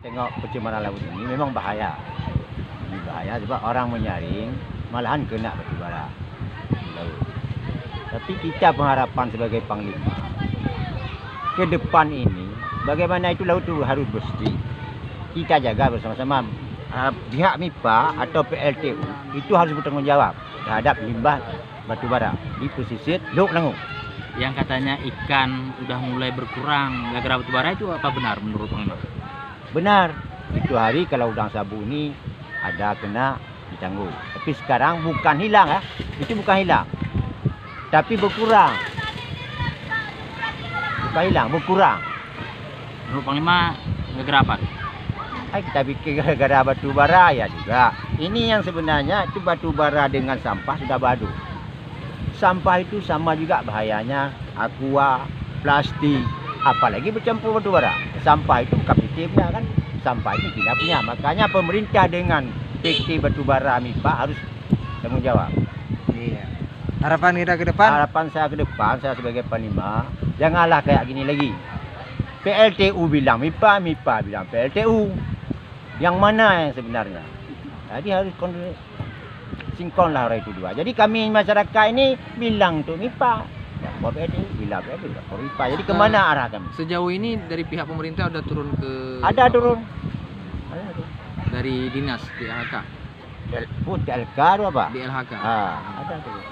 Tengok pencemaran laut ini memang bahaya. Ini bahaya sebab orang menyaring malahan kena batu bara di laut. Tapi kita pengharapan sebagai panglima ke depan ini bagaimana itu laut itu harus bersih. Kita jaga bersama-sama. Pihak MIPA atau PLTU itu harus bertanggung jawab terhadap limbah batu bara di pesisir Teluk Langung. Yang katanya ikan udah mulai berkurang gara-gara batu bara itu apa benar menurut Panglima? Benar, itu hari kalau udang sabu ini ada kena ditangguh. Tapi sekarang bukan hilang ya, itu bukan hilang, tapi berkurang. Bukan hilang, berkurang. Menurut Panglima gara-gara apa? Kita pikir gara-gara batu bara ya juga. Ini yang sebenarnya itu batu bara dengan sampah sudah badu. Sampah itu sama juga bahayanya, aqua, plastik, apalagi bercampur batu bara. Sampah itu bukan PT punya kan, sampah itu tidak punya. Makanya pemerintah dengan PT Batubara MIPA harus tanggung jawab. Iya. Harapan kita ke depan? Harapan saya ke depan, saya sebagai panglima, janganlah kayak gini lagi. PLTU bilang MIPA, MIPA bilang PLTU. Yang mana yang sebenarnya? Jadi harus sinkronlah orang itu dua. Jadi kami masyarakat ini bilang untuk MIPA. Buat PLTU, bilang PLTU, MIPA. Jadi kemana arah kami? Sejauh ini dari pihak pemerintah udah turun ke Ada turun. dari dinas di LHK. TLK atau apa? Di LHK. Ada turun.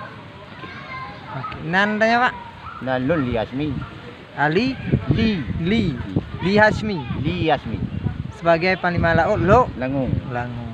Nandanya Pak? Nalun Liasmi. Ali Li Hasmi Liasmi. sebagai Panglima Laut Teluk Langung. Langung.